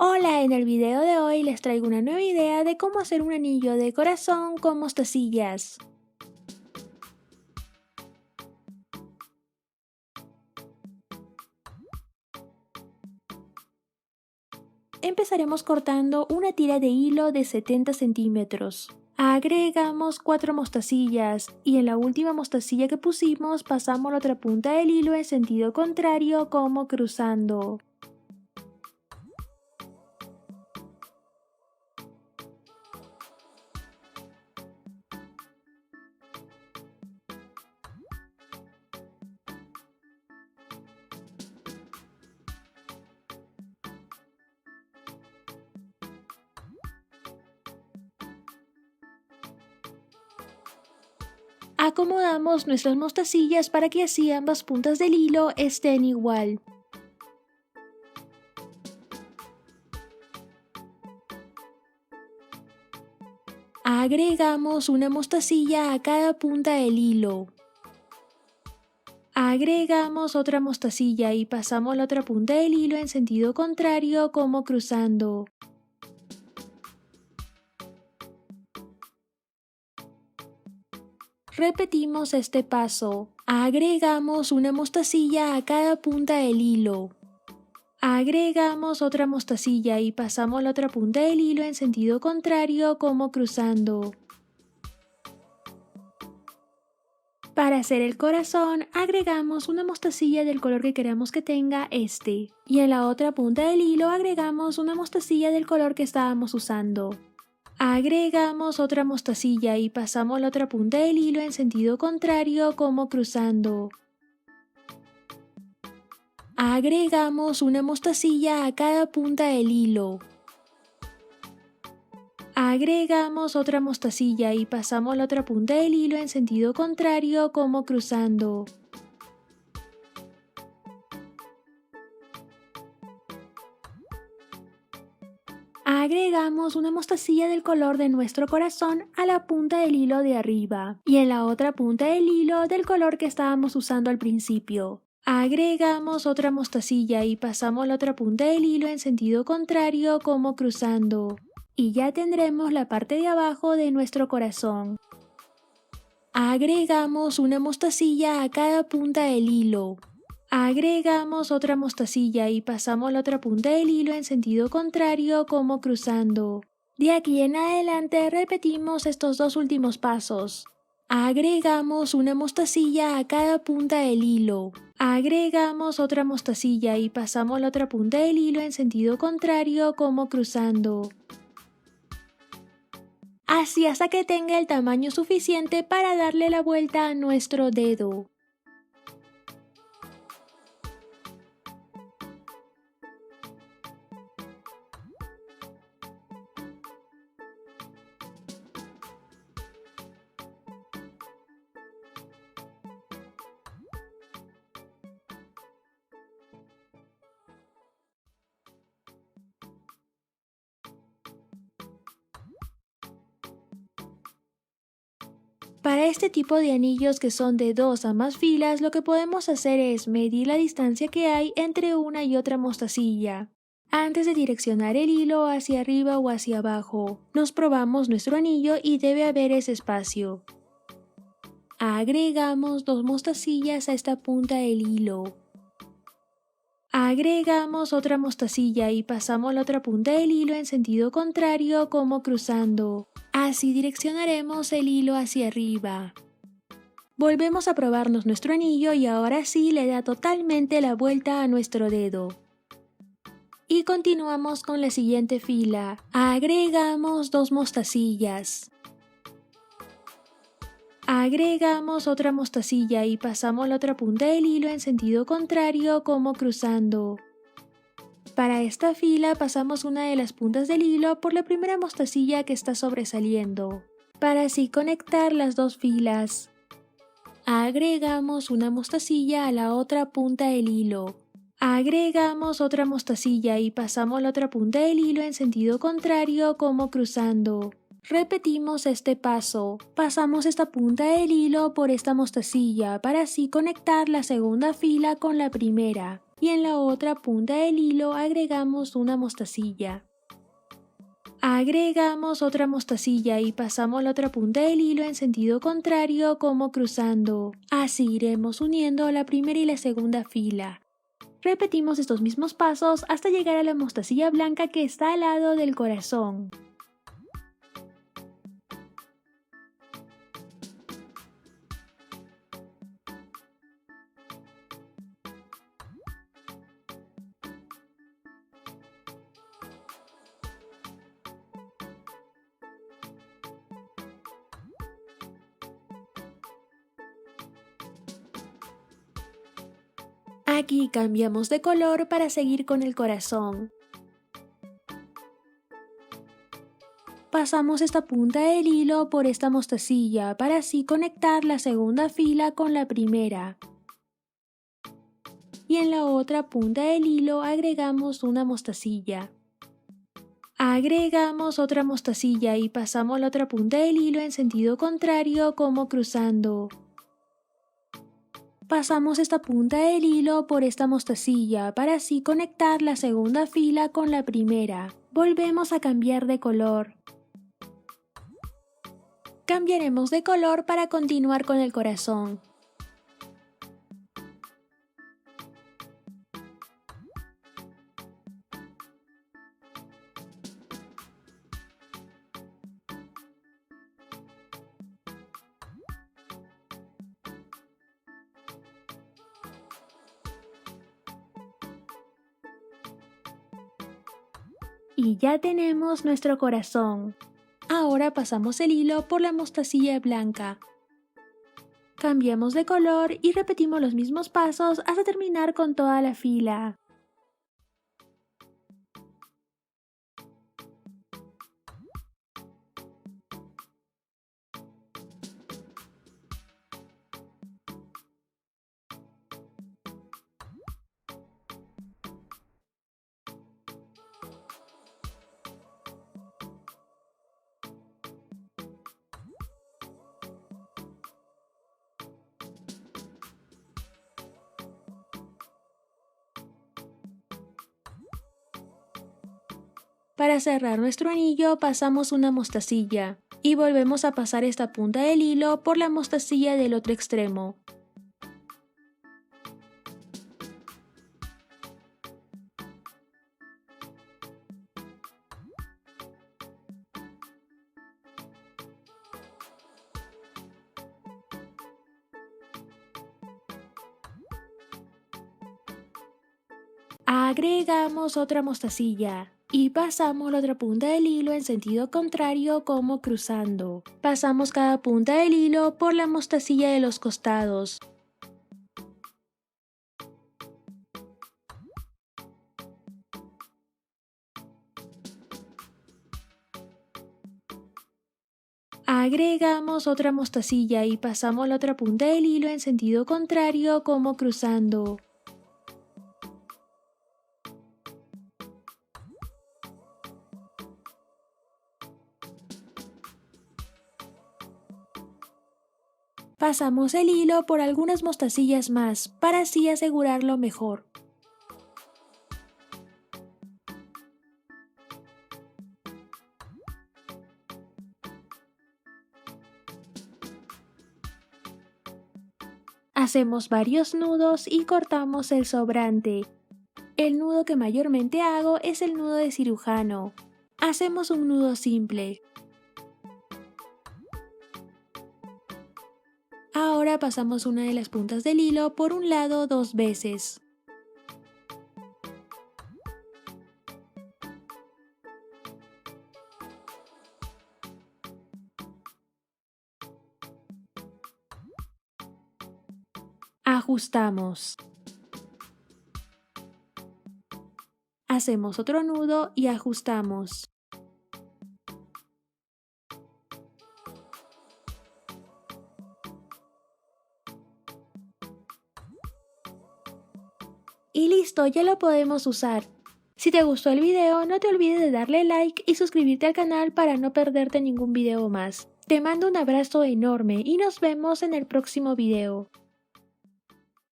Hola, en el video de hoy les traigo una nueva idea de cómo hacer un anillo de corazón con mostacillas. Empezaremos cortando una tira de hilo de 70 centímetros. Agregamos 4 mostacillas y en la última mostacilla que pusimos pasamos la otra punta del hilo en sentido contrario como cruzando. Acomodamos nuestras mostacillas para que así ambas puntas del hilo estén igual. Agregamos una mostacilla a cada punta del hilo. Agregamos otra mostacilla y pasamos la otra punta del hilo en sentido contrario como cruzando. Repetimos este paso. Agregamos una mostacilla a cada punta del hilo. Agregamos otra mostacilla y pasamos la otra punta del hilo en sentido contrario como cruzando. Para hacer el corazón, agregamos una mostacilla del color que queramos que tenga este. Y en la otra punta del hilo agregamos una mostacilla del color que estábamos usando. Agregamos otra mostacilla y pasamos la otra punta del hilo en sentido contrario como cruzando. Agregamos una mostacilla a cada punta del hilo. Agregamos otra mostacilla y pasamos la otra punta del hilo en sentido contrario como cruzando. Agregamos una mostacilla del color de nuestro corazón a la punta del hilo de arriba y en la otra punta del hilo del color que estábamos usando al principio. Agregamos otra mostacilla y pasamos la otra punta del hilo en sentido contrario como cruzando. Y ya tendremos la parte de abajo de nuestro corazón. Agregamos una mostacilla a cada punta del hilo. Agregamos otra mostacilla y pasamos la otra punta del hilo en sentido contrario como cruzando. De aquí en adelante repetimos estos dos últimos pasos. Agregamos una mostacilla a cada punta del hilo. Agregamos otra mostacilla y pasamos la otra punta del hilo en sentido contrario como cruzando. Así hasta que tenga el tamaño suficiente para darle la vuelta a nuestro dedo. Para este tipo de anillos que son de 2 a más filas, lo que podemos hacer es medir la distancia que hay entre una y otra mostacilla. Antes de direccionar el hilo hacia arriba o hacia abajo, nos probamos nuestro anillo y debe haber ese espacio. Agregamos 2 mostacillas a esta punta del hilo. Agregamos otra mostacilla y pasamos la otra punta del hilo en sentido contrario como cruzando. Así direccionaremos el hilo hacia arriba. Volvemos a probarnos nuestro anillo y ahora sí le da totalmente la vuelta a nuestro dedo. Y continuamos con la siguiente fila. Agregamos 2 mostacillas. Agregamos otra mostacilla y pasamos la otra punta del hilo en sentido contrario como cruzando. Para esta fila pasamos una de las puntas del hilo por la primera mostacilla que está sobresaliendo, para así conectar las dos filas. Agregamos una mostacilla a la otra punta del hilo. Agregamos otra mostacilla y pasamos la otra punta del hilo en sentido contrario como cruzando. Repetimos este paso. Pasamos esta punta del hilo por esta mostacilla para así conectar la segunda fila con la primera. y en la otra punta del hilo agregamos una mostacilla. Agregamos otra mostacilla y pasamos la otra punta del hilo en sentido contrario como cruzando. Así iremos uniendo la primera y la segunda fila. Repetimos estos mismos pasos hasta llegar a la mostacilla blanca que está al lado del corazón. Aquí cambiamos de color para seguir con el corazón. Pasamos esta punta del hilo por esta mostacilla para así conectar la segunda fila con la primera. Y en la otra punta del hilo agregamos una mostacilla. Agregamos otra mostacilla y pasamos la otra punta del hilo en sentido contrario como cruzando. Pasamos esta punta del hilo por esta mostacilla para así conectar la segunda fila con la primera. Volvemos a cambiar de color. Cambiaremos de color para continuar con el corazón. Y ya tenemos nuestro corazón. Ahora pasamos el hilo por la mostacilla blanca. Cambiamos de color y repetimos los mismos pasos hasta terminar con toda la fila. Para cerrar nuestro anillo pasamos una mostacilla y volvemos a pasar esta punta del hilo por la mostacilla del otro extremo. Agregamos otra mostacilla y pasamos la otra punta del hilo en sentido contrario como cruzando. Pasamos cada punta del hilo por la mostacilla de los costados. Agregamos otra mostacilla y pasamos la otra punta del hilo en sentido contrario como cruzando. Pasamos el hilo por algunas mostacillas más para así asegurarlo mejor. Hacemos varios nudos y cortamos el sobrante. El nudo que mayormente hago es el nudo de cirujano. Hacemos un nudo simple. Ahora pasamos una de las puntas del hilo por un lado 2 veces. Ajustamos. Hacemos otro nudo y ajustamos. Y listo, ya lo podemos usar. Si te gustó el video, no te olvides de darle like y suscribirte al canal para no perderte ningún video más. Te mando un abrazo enorme y nos vemos en el próximo video.